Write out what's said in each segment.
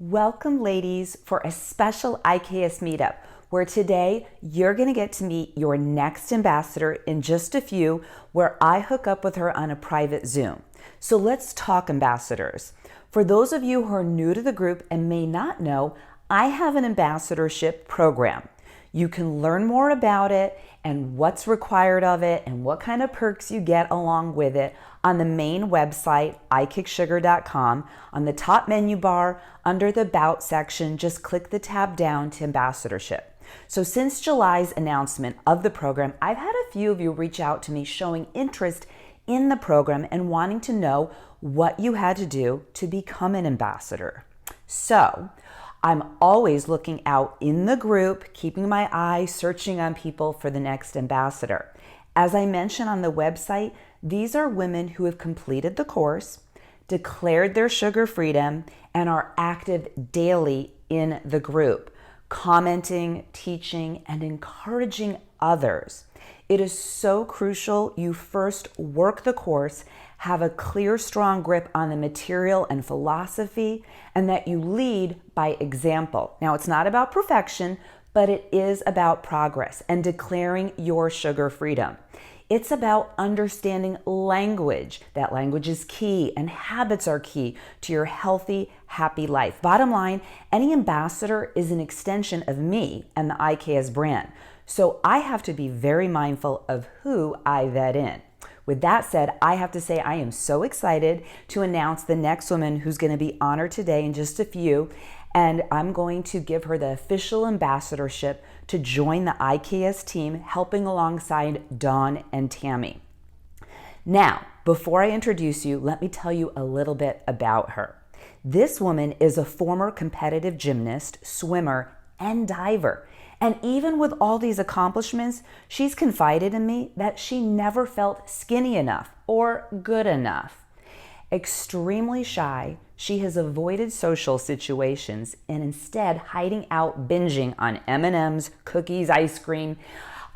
Welcome, ladies, for a special IKS meetup where today you're going to get to meet your next ambassador in just a few, where I hook up with her on a private Zoom. So let's talk ambassadors. For those of you who are new to the group and may not know, I have an ambassadorship program. You can learn more about it and what's required of it and what kind of perks you get along with it on the main website, ikicksugar.com. On the top menu bar, under the About section, just click the tab down to ambassadorship. So since July's announcement of the program, I've had a few of you reach out to me showing interest in the program and wanting to know what you had to do to become an ambassador. So I'm always looking out in the group, keeping my eye searching on people for the next ambassador. As I mentioned on the website, these are women who have completed the course, declared their sugar freedom, and are active daily in the group, commenting, teaching, and encouraging others. It is so crucial you first work the course, have a clear, strong grip on the material and philosophy, and that you lead by example. Now, it's not about perfection, but it is about progress and declaring your sugar freedom. It's about understanding language. That language is key, and habits are key to your healthy, happy life. Bottom line, any ambassador is an extension of me and the IKS brand. So I have to be very mindful of who I vet in. With that said, I have to say I am so excited to announce the next woman who's going to be honored today in just a few, and I'm going to give her the official ambassadorship to join the IKS team, helping alongside Dawn and Tammy. Now, before I introduce you, let me tell you a little bit about her. This woman is a former competitive gymnast, swimmer, and diver. And even with all these accomplishments, she's confided in me that she never felt skinny enough or good enough. Extremely shy, she has avoided social situations and instead hiding out binging on M&Ms, cookies, ice cream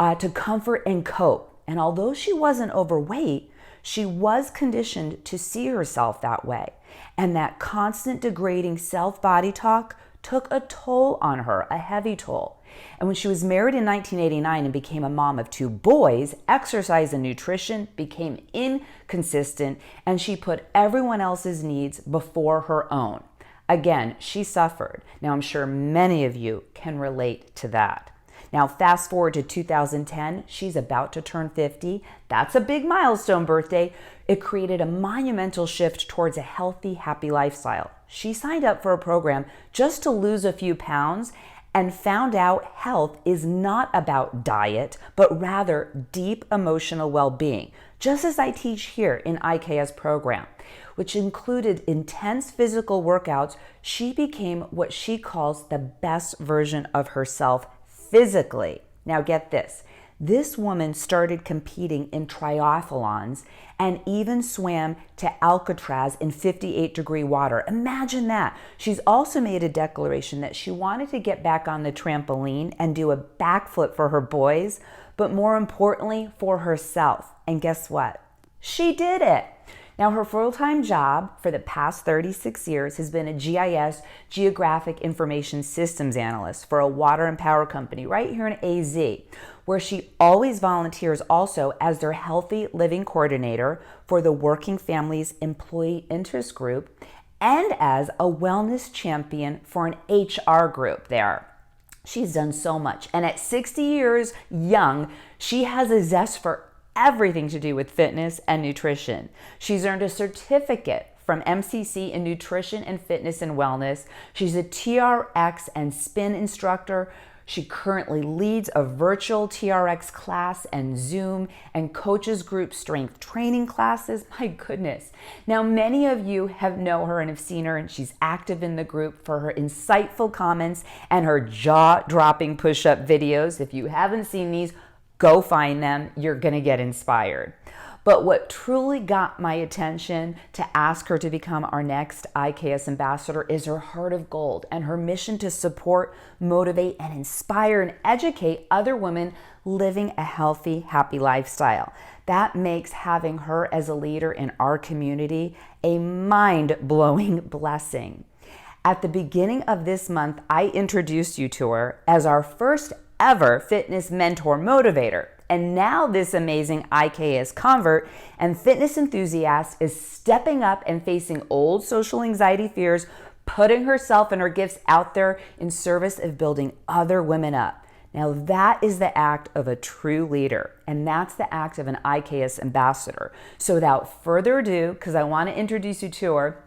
to comfort and cope. And although she wasn't overweight, she was conditioned to see herself that way. And that constant degrading self-body talk took a toll on her, a heavy toll. And when she was married in 1989 and became a mom of 2 boys, exercise and nutrition became inconsistent, and she put everyone else's needs before her own. Again, she suffered. Now, I'm sure many of you can relate to that. Now, fast forward to 2010, she's about to turn 50. That's a big milestone birthday. It created a monumental shift towards a healthy, happy lifestyle. She signed up for a program just to lose a few pounds and found out health is not about diet, but rather deep emotional well-being, just as I teach here in IKS program, which included intense physical workouts. She became what she calls the best version of herself physically. Now get this. This woman started competing in triathlons and even swam to Alcatraz in 58-degree water. Imagine that. She's also made a declaration that she wanted to get back on the trampoline and do a backflip for her boys, but more importantly, for herself. And guess what? She did it. Now, her full-time job for the past 36 years has been a GIS, Geographic Information Systems Analyst, for a water and power company right here in AZ, where she always volunteers also as their Healthy Living Coordinator for the Working Families Employee Interest Group and as a Wellness Champion for an HR group there. She's done so much. And at 60 years young, she has a zest for everything to do with fitness and nutrition. She's earned a certificate from MCC in Nutrition and Fitness and Wellness. She's a TRX and spin instructor. She currently leads a virtual TRX class and Zoom and coaches group strength training classes. My goodness. Now, many of you know her and have seen her, and she's active in the group for her insightful comments and her jaw-dropping push-up videos. If you haven't seen these, go find them. You're going to get inspired. But what truly got my attention to ask her to become our next IKS ambassador is her heart of gold and her mission to support, motivate, and inspire and educate other women living a healthy, happy lifestyle. That makes having her as a leader in our community a mind-blowing blessing. At the beginning of this month, I introduced you to her as our first ever fitness mentor motivator. And now this amazing IKS convert and fitness enthusiast is stepping up and facing old social anxiety fears, putting herself and her gifts out there in service of building other women up. Now that is the act of a true leader, and that's the act of an IKS ambassador. So without further ado, because I want to introduce you to her,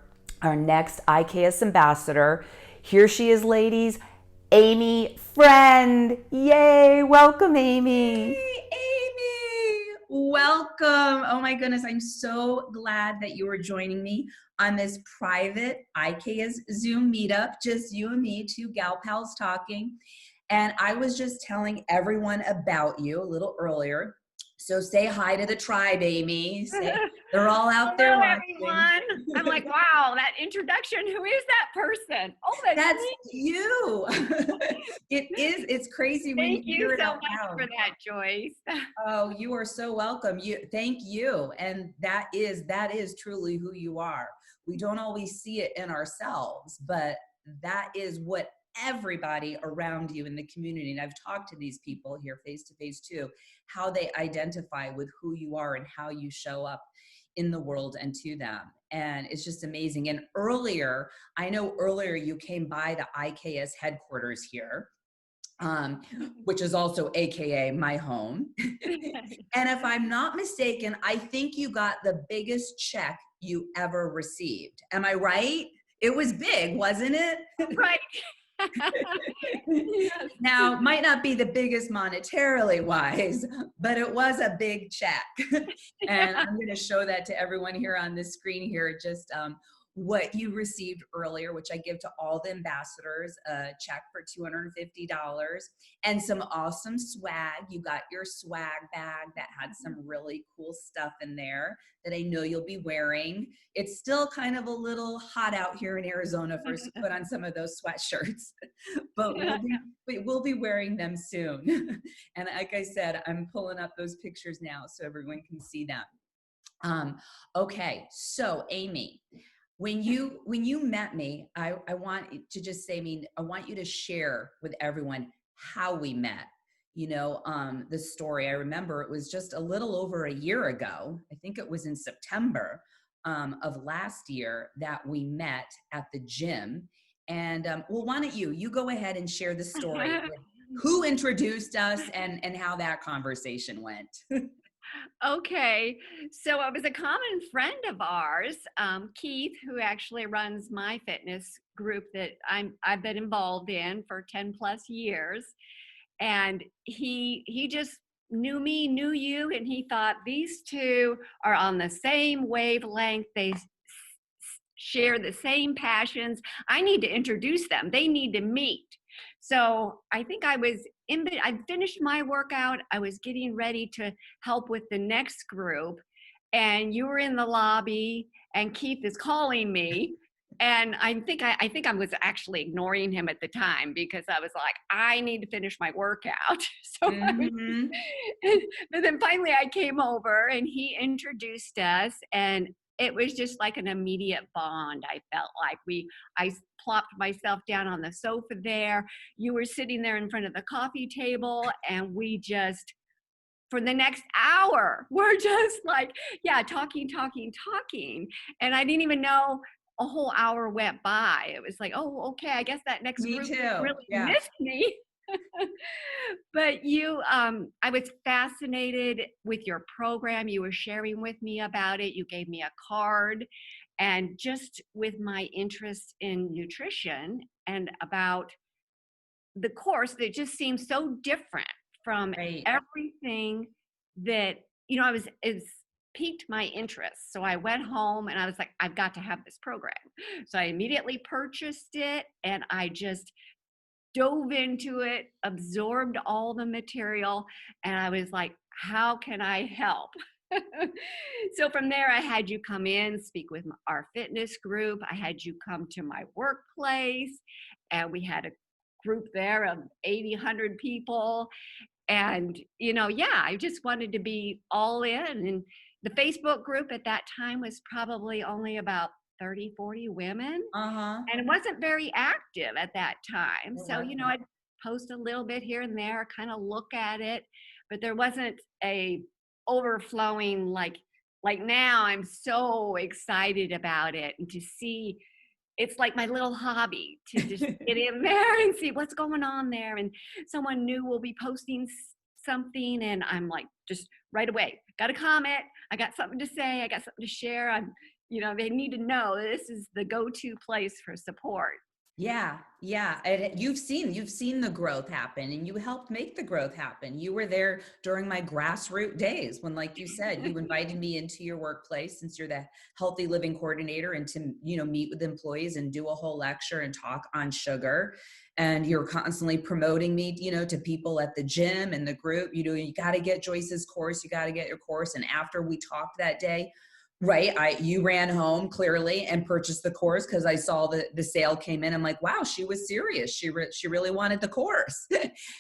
our next IKS ambassador. Here she is, ladies, Amy Friend. Yay, welcome, Amy. Hey, Amy, welcome. Oh my goodness, I'm so glad that you are joining me on this private IKS Zoom meetup, just you and me, two gal pals talking. And I was just telling everyone about you a little earlier. So say hi to the tribe, Amy. They're all out there Hello, watching. everyone. I'm like, wow, that introduction. Who is that person? Oh, That's me. you. It is. It's crazy when Thank you you hear it so out much loud. for that, Joyce. Oh, you are so welcome. Thank you. And that is truly who you are. We don't always see it in ourselves, but that is what everybody around you in the community, and I've talked to these people here face to face too, how they identify with who you are and how you show up in the world and to them. And it's just amazing. And I know earlier you came by the IKS headquarters here, which is also AKA my home. And if I'm not mistaken, I think you got the biggest check you ever received. Am I right? It was big, wasn't it? Right. Yes. Now, might not be the biggest monetarily wise, but it was a big check. And I'm going to show that to everyone here on this screen here, just what you received earlier, which I give to all the ambassadors, a check for $250 and some awesome swag. You got your swag bag that had some really cool stuff in there that I know you'll be wearing. It's still kind of a little hot out here in Arizona for us to put on some of those sweatshirts, but we'll be wearing them soon. And like I said, I'm pulling up those pictures now so everyone can see them. Okay, so Amy, when you met me, I want to just say, I want you to share with everyone how we met. The story. I remember it was just a little over a year ago. I think it was in September of last year that we met at the gym. And well, why don't you go ahead and share the story with who introduced us and how that conversation went. Okay, so it was a common friend of ours, Keith, who actually runs my fitness group that I've been involved in for 10 plus years. And he just knew me, knew you, and he thought these two are on the same wavelength. They share the same passions. I need to introduce them. They need to meet. So I think I finished my workout. I was getting ready to help with the next group, and you were in the lobby, and Keith is calling me. And I think I was actually ignoring him at the time because I was like, I need to finish my workout. So but then finally I came over and he introduced us, and it was just like an immediate bond. I felt like I plopped myself down on the sofa there. You were sitting there in front of the coffee table, and we just, for the next hour, we're just like, yeah, talking. And I didn't even know a whole hour went by. It was like, oh, okay, I guess that next group really missed me. But I was fascinated with your program. You were sharing with me about it. You gave me a card, and just with my interest in nutrition and about the course that just seemed so different from everything that, it's piqued my interest. So I went home and I was like, I've got to have this program. So I immediately purchased it, and I just dove into it, absorbed all the material, and I was like, how can I help? So from there, I had you come in, speak with our fitness group. I had you come to my workplace, and we had a group there of 80, 100 people. And, I just wanted to be all in. And the Facebook group at that time was probably only about 30, 40 women. Uh-huh. And it wasn't very active at that time. It So, wasn't. I'd post a little bit here and there, kind of look at it, but there wasn't a overflowing like now. I'm so excited about it, and to see, it's like my little hobby to just get in there and see what's going on there. And someone new will be posting something, and I'm like, just right away, got a comment, I got something to say, I got something to share. They need to know this is the go-to place for support. Yeah, yeah. And you've seen the growth happen, and you helped make the growth happen. You were there during my grassroots days when, like you said, you invited me into your workplace since you're the healthy living coordinator, and to, meet with employees and do a whole lecture and talk on sugar. And you're constantly promoting me, to people at the gym and the group. You got to get Joyce's course. You got to get your course. And after we talked that day, right, you ran home clearly and purchased the course because I saw the sale came in. I'm like, wow, she was serious. She really wanted the course.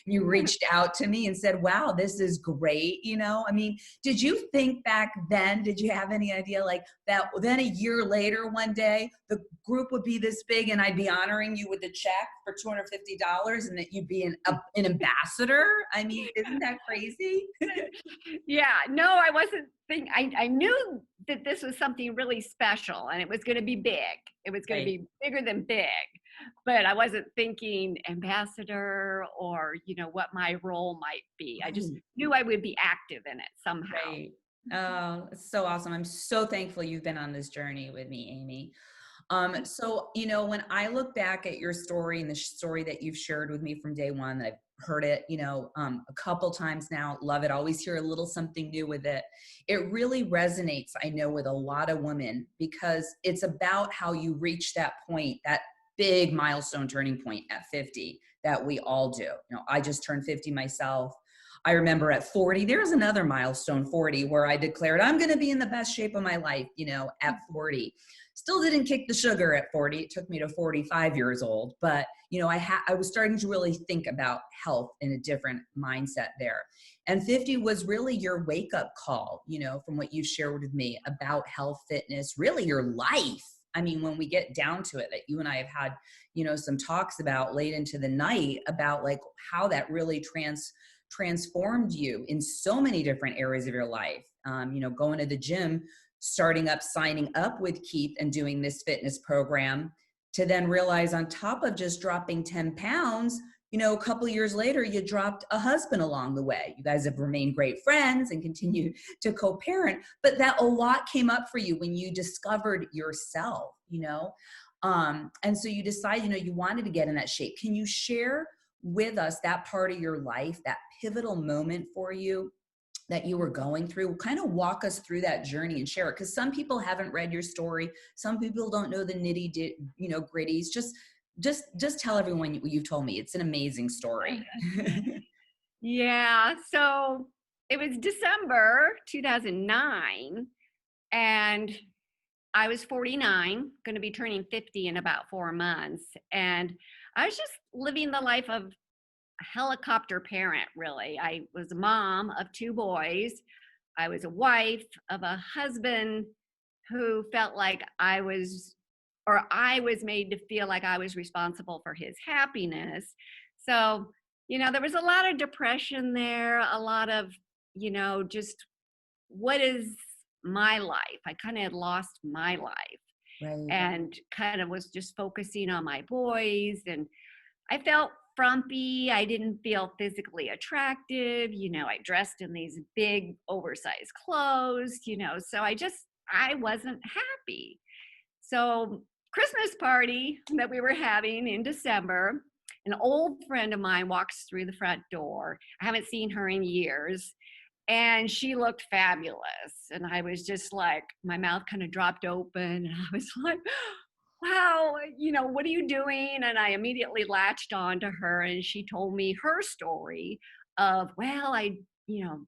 You reached out to me and said, wow, this is great. I mean, did you think back then, did you have any idea like that then a year later, one day the group would be this big and I'd be honoring you with a check for $250 and that you'd be an ambassador? I mean, isn't that crazy? Yeah, no, I wasn't thinking. I knew that this was something really special and it was going to be big. It was going to be bigger than big, but I wasn't thinking ambassador or, what my role might be. I just knew I would be active in it somehow. Right. Oh, it's so awesome. I'm so thankful you've been on this journey with me, Amy. So, when I look back at your story and the story that you've shared with me from day one, that I've heard it, a couple times now, love it. Always hear a little something new with it. It really resonates, I know, with a lot of women because it's about how you reach that point, that big milestone turning point at 50 that we all do. I just turned 50 myself. I remember at 40, there's another milestone, 40, where I declared I'm going to be in the best shape of my life, at 40. Still didn't kick the sugar at 40. It took me to 45 years old. But, I was starting to really think about health in a different mindset there. And 50 was really your wake up call, from what you've shared with me about health, fitness, really your life. I mean, when we get down to it, that you and I have had, some talks about late into the night about like how that really transformed you in so many different areas of your life. Going to the gym, signing up with Keith and doing this fitness program, to then realize on top of just dropping 10 pounds, a couple years later, you dropped a husband along the way. You guys have remained great friends and continue to co-parent, but that a lot came up for you when you discovered yourself, and so you decide, you wanted to get in that shape. Can you share with us that part of your life, that pivotal moment for you that you were going through? Kind of walk us through that journey and share it, because some people haven't read your story. Some people don't know the gritties. Just tell everyone what you've told me. It's an amazing story. Yeah, so it was December 2009, and I was 49, going to be turning 50 in about 4 months. And I was just living the life of a helicopter parent, really. I was a mom of 2 boys. I was a wife of a husband who felt like I was made to feel like I was responsible for his happiness. So, there was a lot of depression there, a lot of, just what is my life? I kind of had lost my life. Right. And kind of was just focusing on my boys, and I felt frumpy. I didn't feel physically attractive. I dressed in these big oversized clothes, so I wasn't happy. So Christmas party that we were having in December, an old friend of mine walks through the front door. I haven't seen her in years. And she looked fabulous. And I was just like, my mouth kind of dropped open. And I was like, wow, what are you doing? And I immediately latched on to her, and she told me her story of, well, I,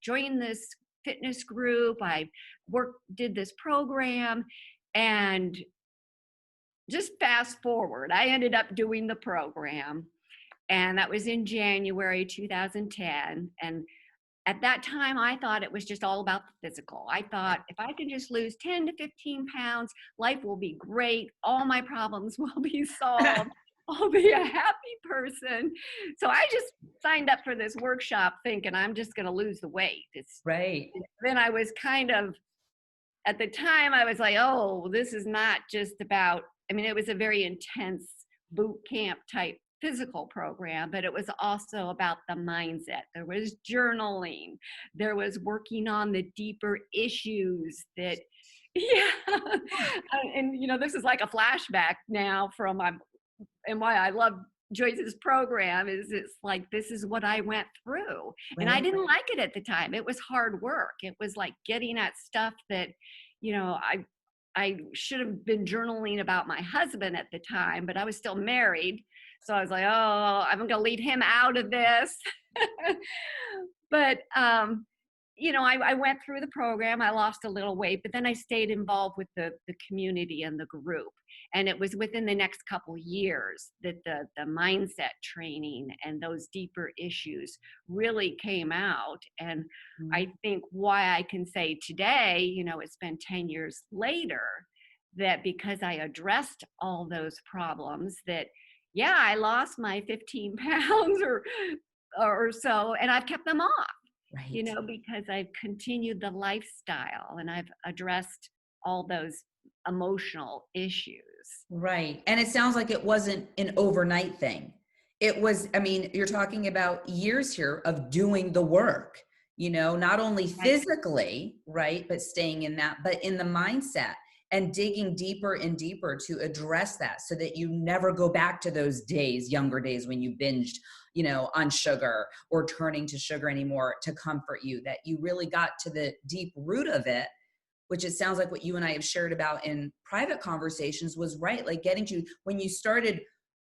joined this fitness group. I did this program, and just fast forward, I ended up doing the program, and that was in January 2010. And at that time, I thought it was just all about the physical. I thought if I can just lose 10 to 15 pounds, life will be great. All my problems will be solved. I'll be a happy person. So I just signed up for this workshop thinking I'm just going to lose the weight. Right. Then I was kind of, at the time, I was like, oh, this is not just about, I mean, it was a very intense boot camp type physical program, but it was also about the mindset. There was journaling. There was working on the deeper issues that, yeah. And, this is like a flashback now from and why I love Joyce's program is it's like, this is what I went through. Right. And I didn't like it at the time. It was hard work. It was like getting at stuff that, I should have been journaling about my husband at the time, but I was still married. So I was like, oh, I'm going to leave him out of this. But, I went through the program. I lost a little weight, but then I stayed involved with the community and the group. And it was within the next couple of years that the mindset training and those deeper issues really came out. And I think why I can say today, it's been 10 years later, that because I addressed all those problems that, yeah, I lost my 15 pounds or so, and I've kept them off. Right. Because I've continued the lifestyle and I've addressed all those emotional issues. Right. And it sounds like it wasn't an overnight thing. It was, you're talking about years here of doing the work, not only physically, right, but staying in that, but in the mindset and digging deeper and deeper to address that so that you never go back to those days, younger days when you binged, on sugar or turning to sugar anymore to comfort you, that you really got to the deep root of it, which it sounds like what you and I have shared about in private conversations was right. Like getting to, when you started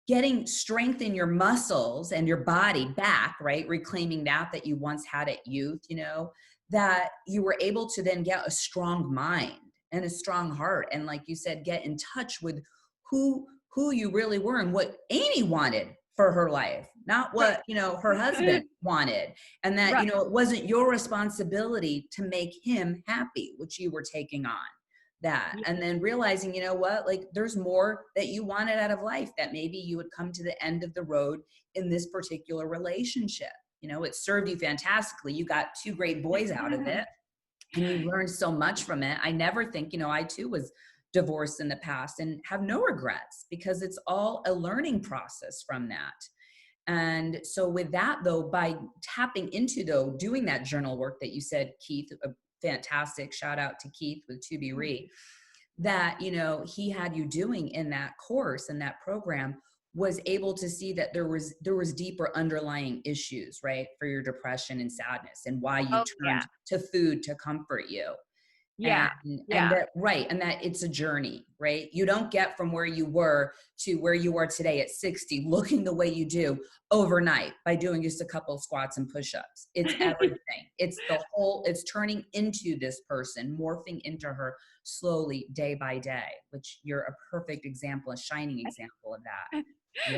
getting strength in your muscles and your body back, right? Reclaiming that you once had at youth, that you were able to then get a strong mind and a strong heart. And like you said, get in touch with who you really were and what Amy wanted for her life, not what, her husband wanted. And that, it wasn't your responsibility to make him happy, which you were taking on that. And then realizing, like there's more that you wanted out of life, that maybe you would come to the end of the road in this particular relationship. It served you fantastically. You got 2 great boys out of it and you learned so much from it. I never think, I too was divorced in the past and have no regrets because it's all a learning process from that. And so with that though, by tapping into doing that journal work that you said, Keith, a fantastic shout out to Keith with To Be Re, that, he had you doing in that course and that program, was able to see that there was deeper underlying issues, right, for your depression and sadness and why you turned to food to comfort you. Yeah. And that, right. And that it's a journey, right? You don't get from where you were to where you are today at 60, looking the way you do overnight by doing just a couple of squats and push-ups. It's everything. It's the whole, it's turning into this person, morphing into her slowly day by day, which you're a perfect example, a shining example of that.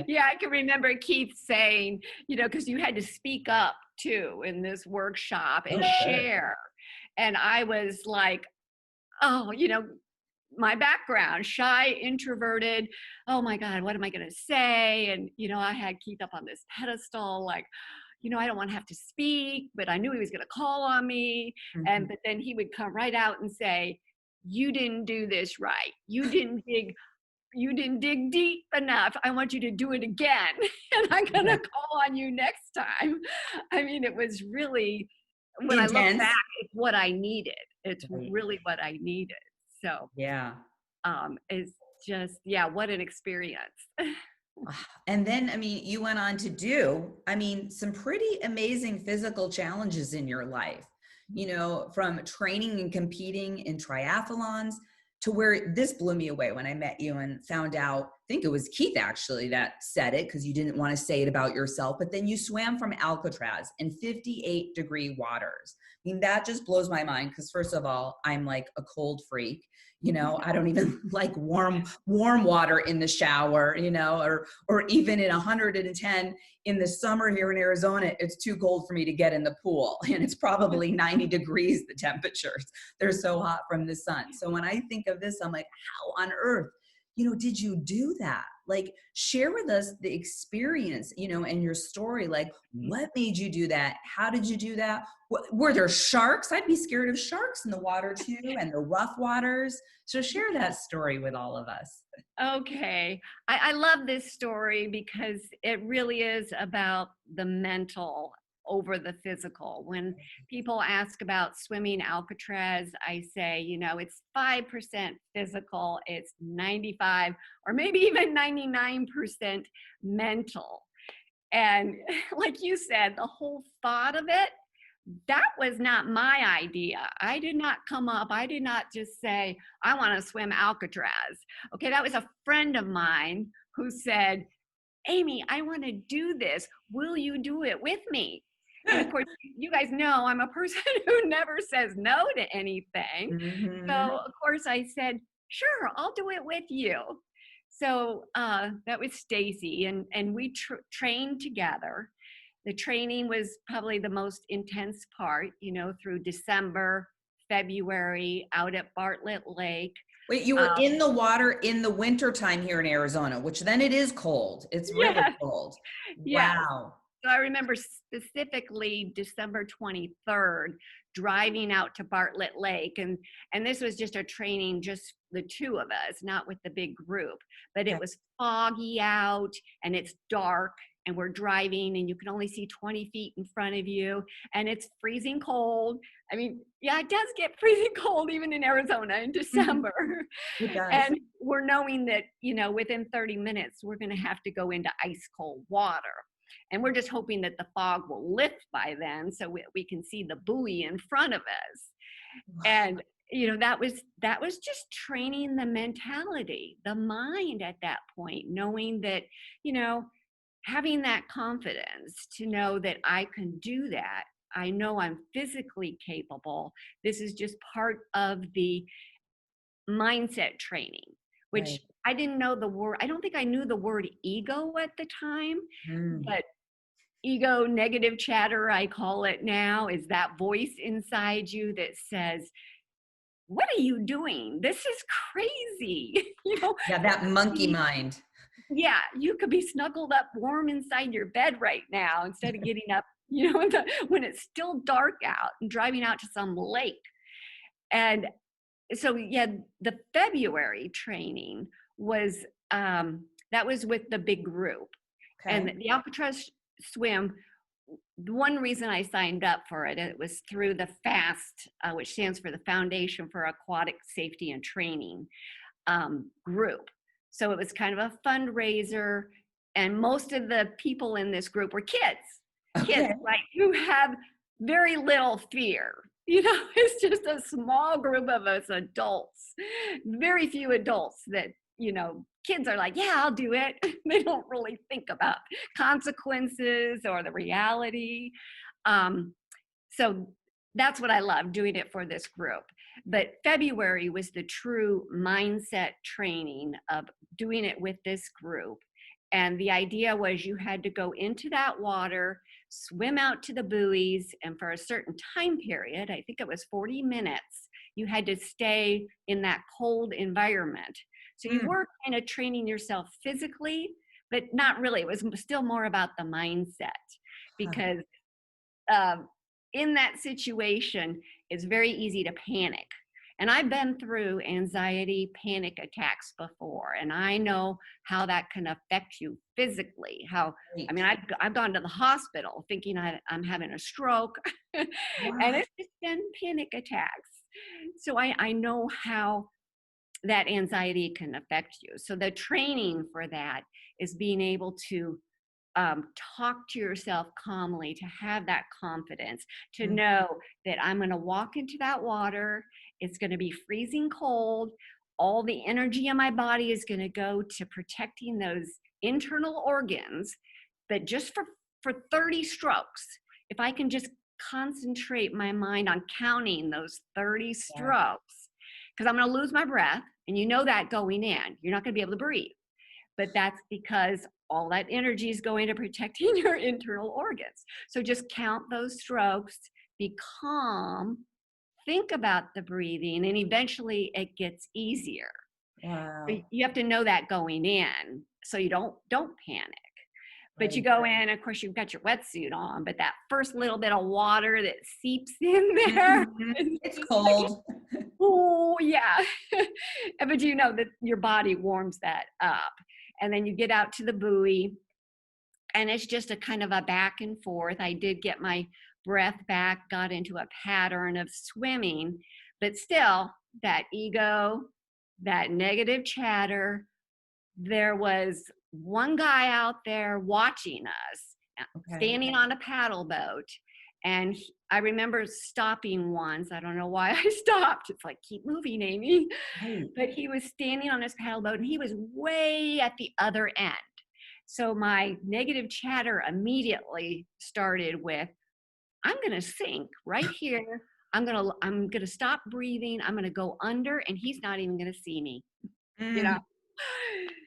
Yeah, I can remember Keith saying, because you had to speak up too in this workshop and share. And I was like, oh, my background, shy, introverted. Oh my God, what am I going to say? And, I had Keith up on this pedestal, like, I don't want to have to speak, but I knew he was going to call on me. Mm-hmm. But then he would come right out and say, you didn't do this right. You didn't dig deep enough. I want you to do it again. And I'm going to call on you next time. It was really, when intense. I look back, it's what I needed. It's really what I needed. So it's just, what an experience. And then, you went on to do, some pretty amazing physical challenges in your life, from training and competing in triathlons to where this blew me away when I met you and found out think it was Keith actually that said it, because you didn't want to say it about yourself, but then you swam from Alcatraz in 58-degree waters. I mean, that just blows my mind, because first of all, I'm like a cold freak. I don't even like warm water in the shower, or even in 110 in the summer here in Arizona, it's too cold for me to get in the pool. And it's probably 90 degrees, the temperatures. They're so hot from the sun. So when I think of this, I'm like, how on earth, did you do that? Like, share with us the experience, and your story. Like, what made you do that? How did you do that? Were there sharks? I'd be scared of sharks in the water too, and the rough waters. So share that story with all of us. Okay. I love this story because it really is about the mental over the physical. When people ask about swimming Alcatraz, I say, it's 5% physical, it's 95 or maybe even 99% mental. And like you said, the whole thought of it, that was not my idea. I did not just say, I want to swim Alcatraz. Okay, that was a friend of mine who said, Amy, I want to do this. Will you do it with me? And of course, you guys know I'm a person who never says no to anything. Mm-hmm. So of course I said, sure, I'll do it with you. So that was Stacy, and we trained together. The training was probably the most intense part, through December, February, out at Bartlett Lake. Wait, you were in the water in the winter time here in Arizona, which then it is cold. It's really cold. Yes. Wow. So I remember specifically December 23rd, driving out to Bartlett Lake. And this was just a training, just the two of us, not with the big group. But it was foggy out and it's dark and we're driving and you can only see 20 feet in front of you and it's freezing cold. I mean, yeah, it does get freezing cold even in Arizona in December. It does. And we're knowing that, within 30 minutes, we're going to have to go into ice cold water. And we're just hoping that the fog will lift by then so we can see the buoy in front of us. Wow. And, that was just training the mentality, the mind at that point, knowing that, having that confidence to know that I can do that. I know I'm physically capable. This is just part of the mindset training, which I didn't know the word. I don't think I knew the word ego at the time, but ego, negative chatter, I call it now, is that voice inside you that says, what are you doing? This is crazy. Yeah, that monkey mind. Yeah, you could be snuggled up warm inside your bed right now instead of getting up, when it's still dark out and driving out to some lake. And so, the February training was, that was with the big group. Okay. And the Alcatraz swim, one reason I signed up for it, it was through the FAST, which stands for the Foundation for Aquatic Safety and Training group. So it was kind of a fundraiser, and most of the people in this group were kids, like who have very little fear. It's just a small group of us adults, very few adults that, kids are like, yeah, I'll do it. They don't really think about consequences or the reality. So that's what I love, doing it for this group. But February was the true mindset training of doing it with this group. And the idea was you had to go into that water, swim out to the buoys, and for a certain time period, I think it was 40 minutes, you had to stay in that cold environment. So you were kind of training yourself physically, but not really. It was still more about the mindset, because in that situation, it's very easy to panic. And I've been through anxiety, panic attacks before, and I know how that can affect you physically. I've gone to the hospital thinking I'm having a stroke, and it's just been panic attacks. So I know how that anxiety can affect you. So the training for that is being able to talk to yourself calmly, to have that confidence, to know that I'm going to walk into that water. It's going to be freezing cold. all the energy in my body is going to go to protecting those internal organs. But just for 30 strokes, if I can just concentrate my mind on counting those 30 strokes, because I'm going to lose my breath, and you know that going in, you're not going to be able to breathe. But that's because all that energy is going to protecting your internal organs. So just count those strokes, be calm, think about the breathing, and eventually it gets easier. Wow. But you have to know that going in, so you don't panic. But you go in, of course, you've got your wetsuit on, but that first little bit of water that seeps in there, it's cold. Like, oh, yeah. But you know that your body warms that up. And then you get out to the buoy, and it's just a kind of a back and forth. I did get my breath back, got into a pattern of swimming, but still, that ego, that negative chatter, there was one guy out there watching us, standing on a paddle boat. And I remember stopping once. I don't know why I stopped. It's like, keep moving, Amy. Right. But he was standing on his paddle boat, and he was way at the other end. So my negative chatter immediately started with, I'm going to sink right here. I'm going to stop breathing. I'm going to go under, and he's not even going to see me. You know?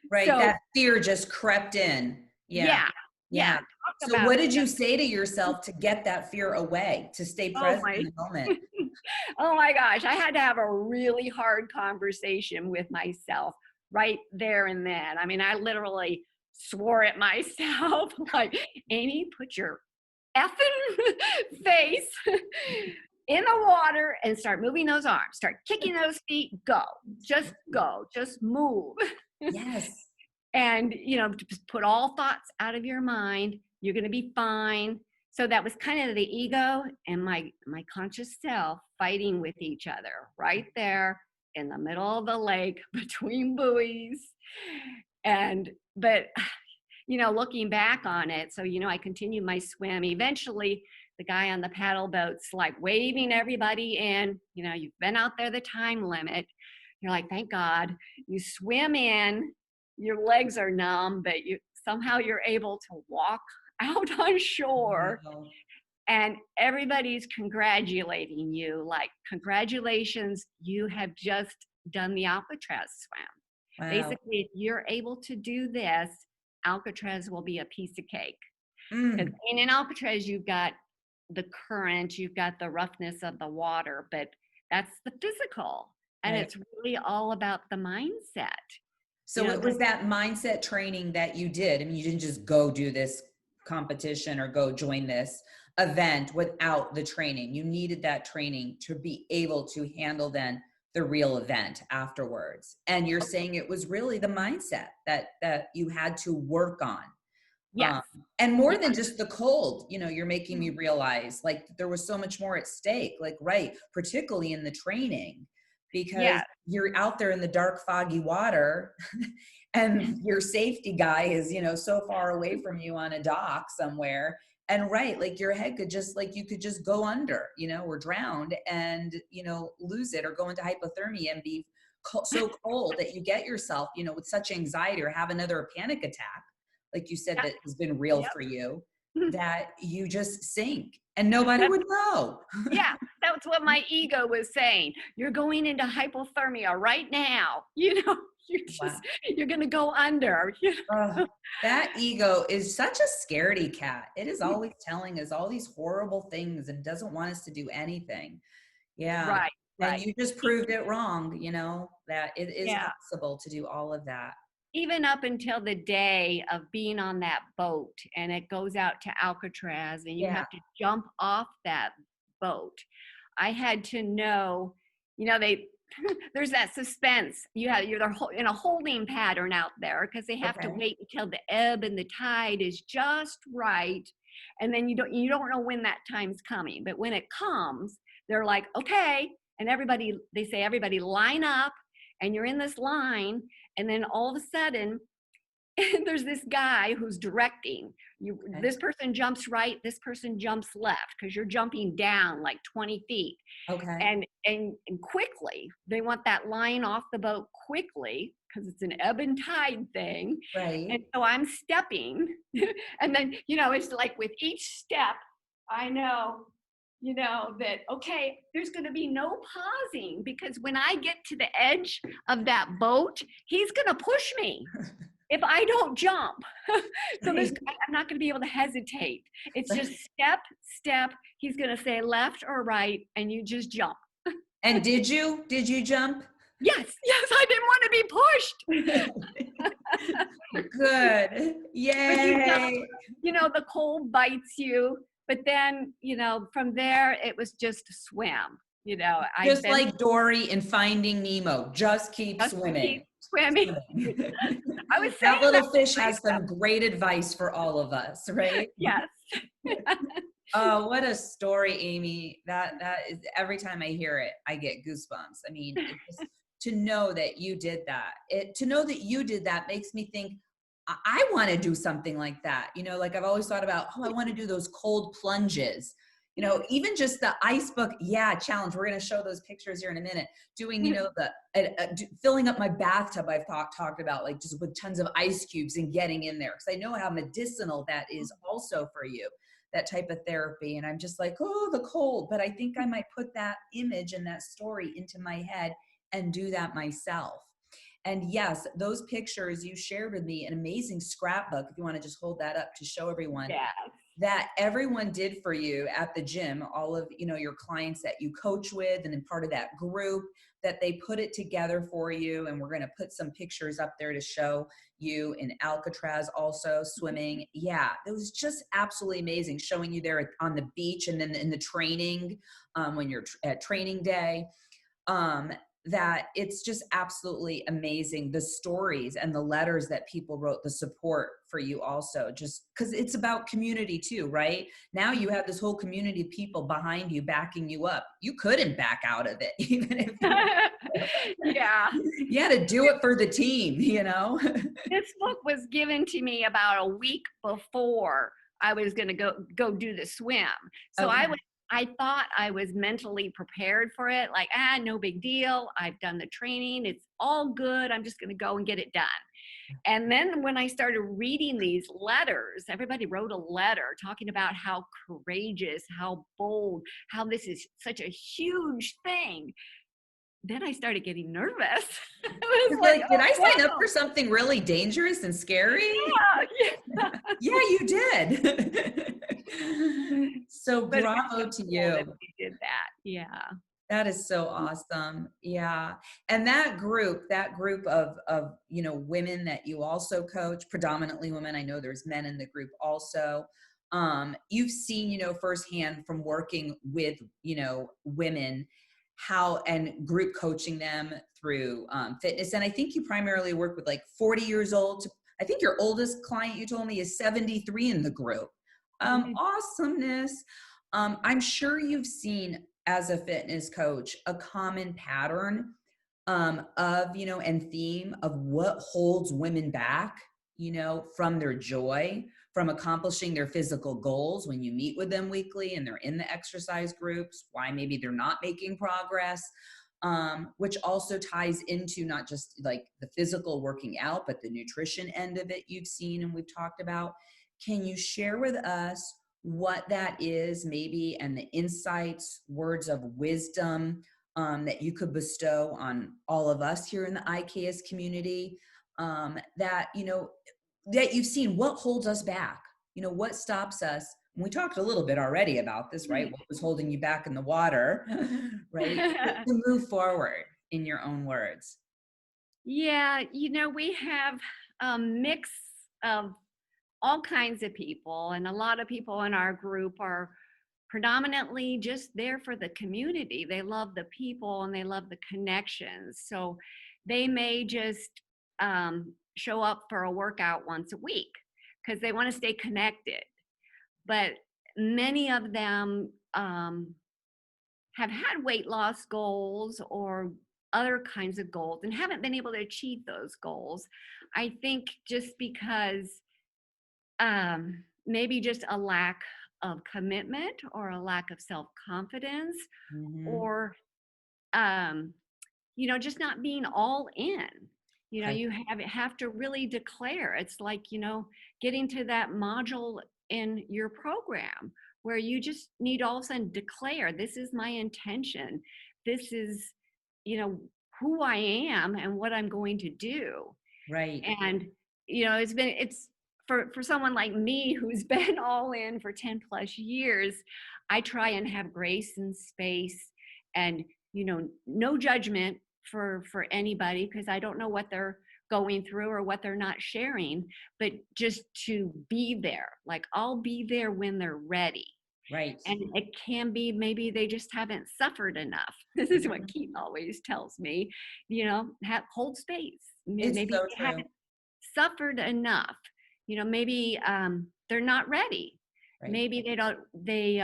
Right. So, that fear just crept in. Yeah. So what did you say to yourself to get that fear away, to stay present in the moment? Oh my gosh. I had to have a really hard conversation with myself right there and then. I mean, I literally swore at myself, like, Amy, put your effing face in the water and start moving those arms, start kicking those feet, go, just move. Yes. And, you know, just put all thoughts out of your mind. You're going to be fine. So that was kind of the ego and my conscious self fighting with each other right there in the middle of the lake between buoys. But, you know, looking back on it, so, you know, I continued my swim. Eventually, the guy on the paddle boat's like waving everybody in. You know, you've been out there the time limit. You're like, thank God. You swim in, your legs are numb, but somehow you're able to walk out on shore. Wow. And everybody's congratulating you, like, congratulations, you have just done the Alcatraz swim. Wow. Basically, if you're able to do this, Alcatraz will be a piece of cake. And in Alcatraz, you've got the current, you've got the roughness of the water, but that's the physical. And it's really all about the mindset. So it was that mindset training that you did. I mean, you didn't just go do this competition or go join this event without the training. You needed that training to be able to handle then the real event afterwards. And you're saying it was really the mindset that you had to work on. Yes. And more than just the cold, you know, you're making me realize like there was so much more at stake, like, right, particularly in the training, because you're out there in the dark, foggy water and your safety guy is, you know, so far away from you on a dock somewhere. And right, like your head could just, like, you could just go under, you know, or drowned and, you know, lose it or go into hypothermia and be so cold that you get yourself, you know, with such anxiety or have another panic attack, like you said, that has been real for you, that you just sink and nobody would know. Yeah, that's what my ego was saying. You're going into hypothermia right now. You know, you're going to go under. You know? That ego is such a scaredy cat. It is always telling us all these horrible things and doesn't want us to do anything. Yeah. Right. And you just proved it wrong, you know, that it is possible to do all of that. Even up until the day of being on that boat and it goes out to Alcatraz and you have to jump off that boat. I had to know, you know, there's that suspense. You're in a holding pattern out there because they have to wait until the ebb and the tide is just right. And then you don't know when that time's coming. But when it comes, they're like, okay. And they say, everybody line up, and you're in this line. And then all of a sudden there's this guy who's directing you. Okay. This person jumps right, this person jumps left, because you're jumping down like 20 feet. Okay. And quickly, they want that line off the boat quickly, because it's an ebb and tide thing. Right. And so I'm stepping, and then, it's like with each step, I know, that, okay, there's going to be no pausing, because when I get to the edge of that boat, he's going to push me if I don't jump. So Right. I'm not going to be able to hesitate. It's just step. He's going to say left or right, and you just jump. And did you jump? Yes, I didn't want to be pushed. Good. Yay. The cold bites you, but then, from there, it was just a swim. Just like Dory in Finding Nemo, just keep swimming. Swimming. I was saying That little fish has some great advice for all of us, right? Yes. Oh, what a story, Amy. That is, every time I hear it, I get goosebumps. I mean, to know that you did that, makes me think, I want to do something like that. Like I've always thought about, I want to do those cold plunges. Even just the ice book, challenge. We're going to show those pictures here in a minute. Doing, filling up my bathtub. I've talked about, like, just with tons of ice cubes and getting in there, because I know how medicinal that is also for you, that type of therapy. And I'm just like, oh, the cold. But I think I might put that image and that story into my head and do that myself. And yes, those pictures you shared with me, an amazing scrapbook, if you want to just hold that up to show everyone. Yeah. That everyone did for you at the gym, all of, your clients that you coach with and in part of that group, that they put it together for you. And we're going to put some pictures up there to show you in Alcatraz also swimming. Yeah, it was just absolutely amazing, showing you there on the beach, and then in the training, when you're at training day. That it's just absolutely amazing, the stories and the letters that people wrote, the support for you also, just because it's about community too, right? Now you have this whole community of people behind you, backing you up. You couldn't back out of it, even if you had to do it for the team, This book was given to me about a week before I was going to go do the swim. So Okay. I thought I was mentally prepared for it. Like, no big deal. I've done the training. It's all good. I'm just going to go and get it done. And then when I started reading these letters, everybody wrote a letter talking about how courageous, how bold, how this is such a huge thing. Then I started getting nervous. I was like, did I sign up for something really dangerous and scary? Yeah. Yeah, you did. So bravo to you. We did that. Yeah. That is so awesome. Yeah. And that group of women that you also coach, predominantly women. I know there's men in the group also. You've seen, firsthand from working with, women, how, and group coaching them through fitness. And I think you primarily work with like 40 years old. I think your oldest client, you told me, is 73 in the group. Awesomeness. I'm sure you've seen, as a fitness coach, a common pattern of, and theme of what holds women back, from their joy, from accomplishing their physical goals when you meet with them weekly and they're in the exercise groups, why maybe they're not making progress, which also ties into not just like the physical working out, but the nutrition end of it you've seen and we've talked about. Can you share with us what that is, maybe, and the insights, words of wisdom that you could bestow on all of us here in the IKS community, that you've seen? What holds us back? What stops us? And we talked a little bit already about this, right? What was holding you back in the water, right? To move forward, in your own words. Yeah, we have a mix of all kinds of people, and a lot of people in our group are predominantly just there for the community. They love the people and they love the connections. So they may just show up for a workout once a week because they want to stay connected. But many of them have had weight loss goals or other kinds of goals and haven't been able to achieve those goals. I think just because maybe just a lack of commitment or a lack of self-confidence, Mm-hmm. or just not being all in. Okay. You have to really declare. It's like, getting to that module in your program where you just need all of a sudden declare, this is my intention. This is, who I am and what I'm going to do. Right. And, it's for someone like me who's been all in for 10 plus years, I try and have grace and space and, no judgment for anybody, because I don't know what they're going through or what they're not sharing, but just to be there. Like, I'll be there when they're ready. Right. And it can be maybe they just haven't suffered enough. This is what Keith always tells me, hold space. It's Maybe so they true. haven't suffered enough. Maybe they're not ready. Right. Maybe they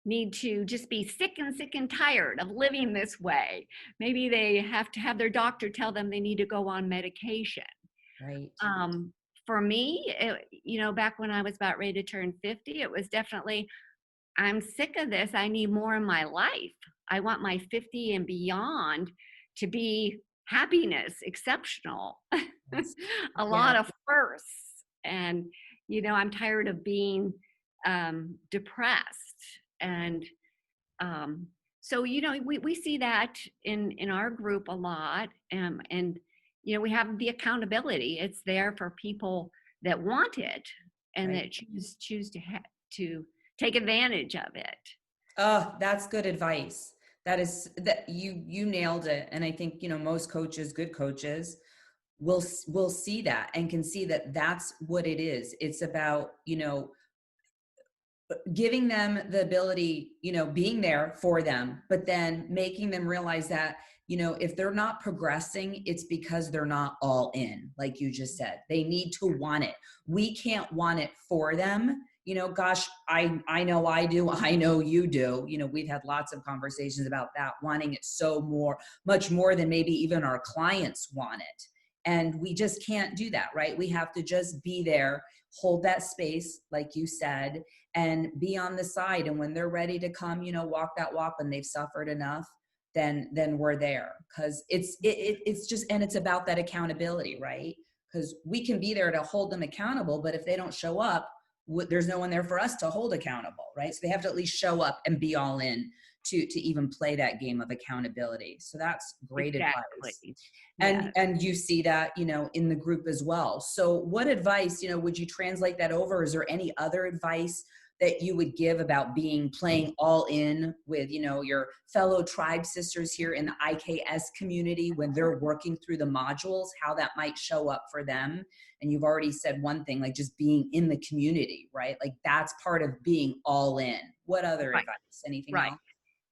need to just be sick and tired of living this way. Maybe they have to have their doctor tell them they need to go on medication. Right. For me, back when I was about ready to turn 50, it was definitely, I'm sick of this. I need more in my life. I want my 50 and beyond to be happiness, exceptional, Yes. a lot of firsts. And, I'm tired of being depressed. And so, we see that in our group a lot. And, we have the accountability. It's there for people that want it and Right. that choose to take advantage of it. Oh, that's good advice. That you nailed it. And I think, most coaches, good coaches, will see that and can see that that's what it is. It's about, giving them the ability, being there for them, but then making them realize that, if they're not progressing, it's because they're not all in. Like you just said, they need to want it. We can't want it for them. Gosh, I know I do. I know you do. We've had lots of conversations about that, wanting it much more than maybe even our clients want it. And we just can't do that, right? We have to just be there, hold that space, like you said, and be on the side. And when they're ready to come, walk that walk, when they've suffered enough, then we're there. Cause it's just, and it's about that accountability, right? Cause we can be there to hold them accountable, but if they don't show up, there's no one there for us to hold accountable, right? So they have to at least show up and be all in to even play that game of accountability. So that's great advice. Yes. And you see that, in the group as well. So what advice, would you translate that over? Is there any other advice that you would give about playing all in with, your fellow tribe sisters here in the IKS community when they're working through the modules, how that might show up for them? And you've already said one thing, like just being in the community, right? Like that's part of being all in. What other advice? Anything else?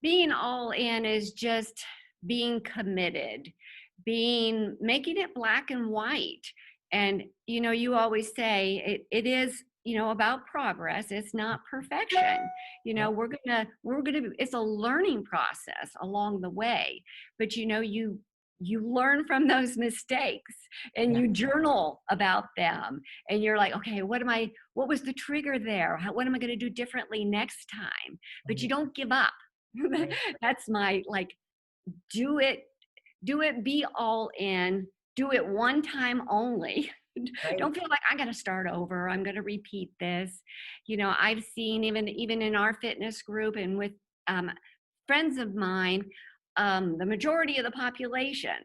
Being all in is just being committed, making it black and white. And, you always say it is, about progress. It's not perfection. We're gonna, it's a learning process along the way, but you learn from those mistakes and you journal about them, and you're like, okay, what was the trigger there? What am I going to do differently next time? But you don't give up. That's my, like, do it, be all in, do it one time only. Don't feel like I got to start over. I'm going to repeat this. I've seen even in our fitness group and with friends of mine, the majority of the population,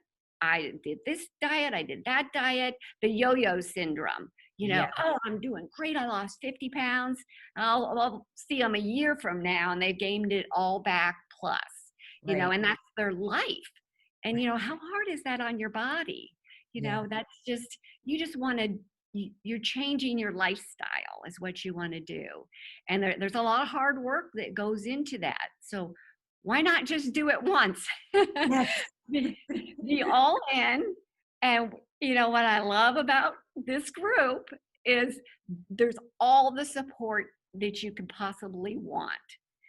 I did this diet, I did that diet, the yo-yo syndrome. Oh, I'm doing great. I lost 50 pounds. I'll see them a year from now and they've gained it all back plus, and that's their life. And, how hard is that on your body? That's just, you just want to, you're changing your lifestyle is what you want to do. And there's a lot of hard work that goes into that. So why not just do it once? Be all in. And, what I love about this group is there's all the support that you could possibly want.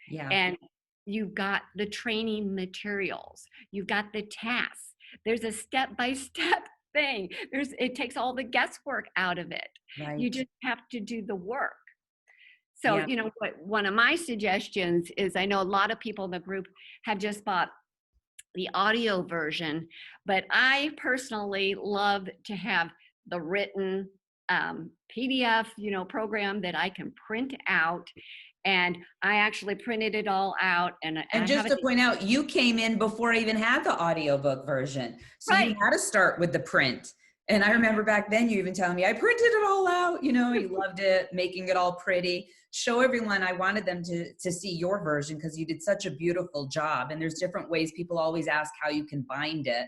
Yeah. And you've got the training materials, you've got the tasks. There's a step-by-step thing. It takes all the guesswork out of it. You Right. just have to do the work. So, Yeah. one of my suggestions is, I know a lot of people in the group have just bought the audio version, but I personally love to have the written PDF, program that I can print out. And I actually printed it all out, and I And have just it to point out, you came in before I even had the audiobook version. So you right. had to start with the print. And I remember back then you even telling me, I printed it all out, you loved it, making it all pretty. Show everyone, I wanted them to see your version because you did such a beautiful job. And there's different ways. People always ask how you can bind it,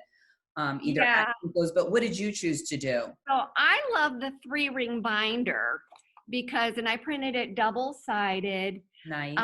either Yeah. those, but what did you choose to do? So I love the 3-ring binder and I printed it double-sided. Nice.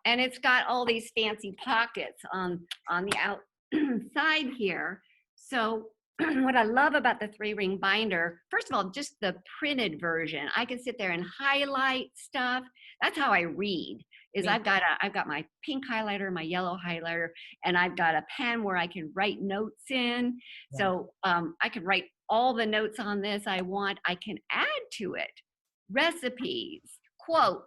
And it's got all these fancy pockets on the outside here. So what I love about the 3-ring binder, first of all, just the printed version, I can sit there and highlight stuff. That's how I read. I've got my pink highlighter, my yellow highlighter, and I've got a pen where I can write notes in. Yeah. So I can write all the notes on this I want. I can add to it recipes, quotes,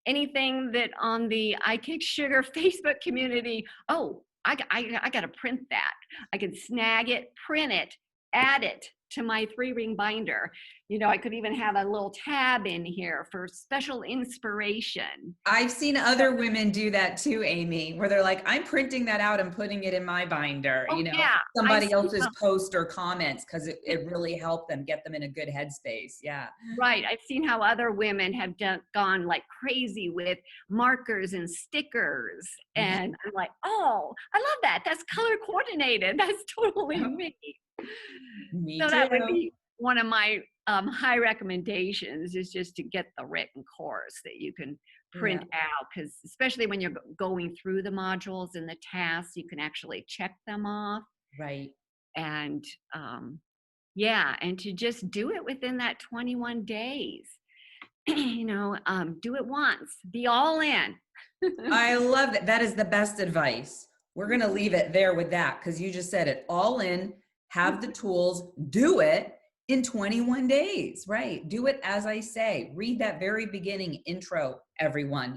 anything that on the IKS Sugar Facebook community. Oh, I got to print that. I can snag it, print it, add it to my 3-ring binder. I could even have a little tab in here for special inspiration. I've seen other women do that too, Amy, where they're like, I'm printing that out and putting it in my binder, Oh, yeah. somebody else's post or comments, because it really helped them get them in a good headspace. Yeah. Right. I've seen how other women have gone like crazy with markers and stickers. And I'm like, oh, I love that. That's color coordinated. That's totally me. Me So too. that would be one of my high recommendations, is just to get the written course that you can print out, because especially when you're going through the modules and the tasks, you can actually check them off. Right. And and to just do it within that 21 days. Do it once, be all in. I love that. That is the best advice. We're going to leave it there with that, because you just said it all in, have the tools, do it in 21 days, right? Do it as I say. Read that very beginning intro, everyone,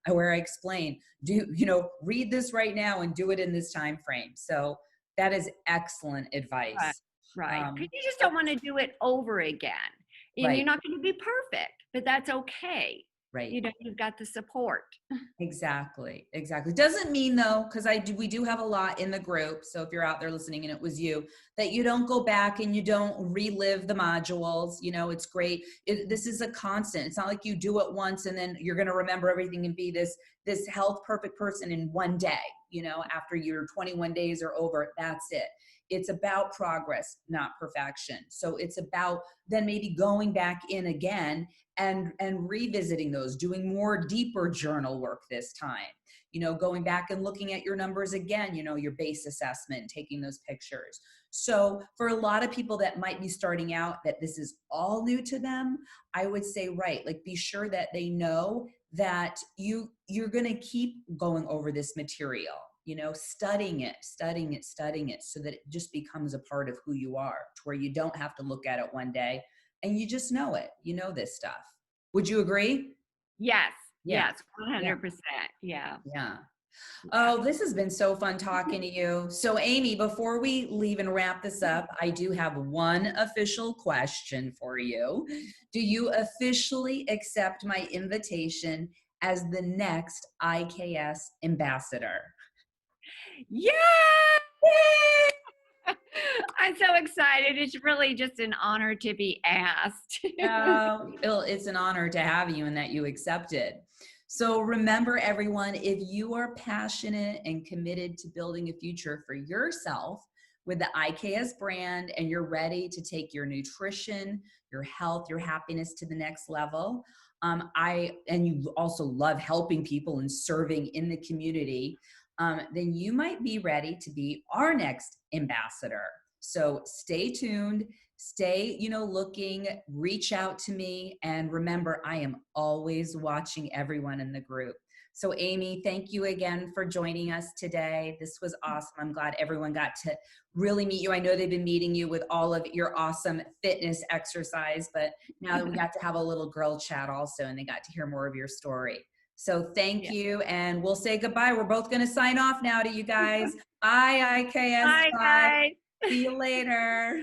where I explain, read this right now and do it in this time frame. So that is excellent advice. Right. Because you just don't want to do it over again. And right. You're not going to be perfect, but that's okay. Right. You've got the support. Exactly. Doesn't mean though, because we do have a lot in the group. So if you're out there listening and it was you, that you don't go back and you don't relive the modules. It's great. This is a constant. It's not like you do it once and then you're going to remember everything and be this health perfect person in one day. After your 21 days are over, that's it. It's about progress, not perfection. So it's about then maybe going back in again and revisiting those, doing more deeper journal work this time, going back and looking at your numbers again, your base assessment, taking those pictures. So for a lot of people that might be starting out, that this is all new to them, I would say, right, like be sure that they know that you're going to keep going over this material, studying it so that it just becomes a part of who you are, to where you don't have to look at it one day and you just know it, this stuff. Would you agree? Yes. Yes. 100%. Yeah. Oh, this has been so fun talking to you. So Amy, before we leave and wrap this up, I do have one official question for you. Do you officially accept my invitation as the next IKS ambassador? Yeah. I'm so excited. It's really just an honor to be asked. It's an honor to have you and that you accepted. So remember, everyone, if you are passionate and committed to building a future for yourself with the IKS brand, and you're ready to take your nutrition, your health, your happiness to the next level, and you also love helping people and serving in the community, then you might be ready to be our next ambassador. So stay tuned, stay, looking, reach out to me. And remember, I am always watching everyone in the group. So Amy, thank you again for joining us today. This was awesome. I'm glad everyone got to really meet you. I know they've been meeting you with all of your awesome fitness exercise, but now we got to have a little girl chat also, and they got to hear more of your story. So thank you, and we'll say goodbye. We're both going to sign off now to you guys. Bye, IKS. Bye, guys. See you later.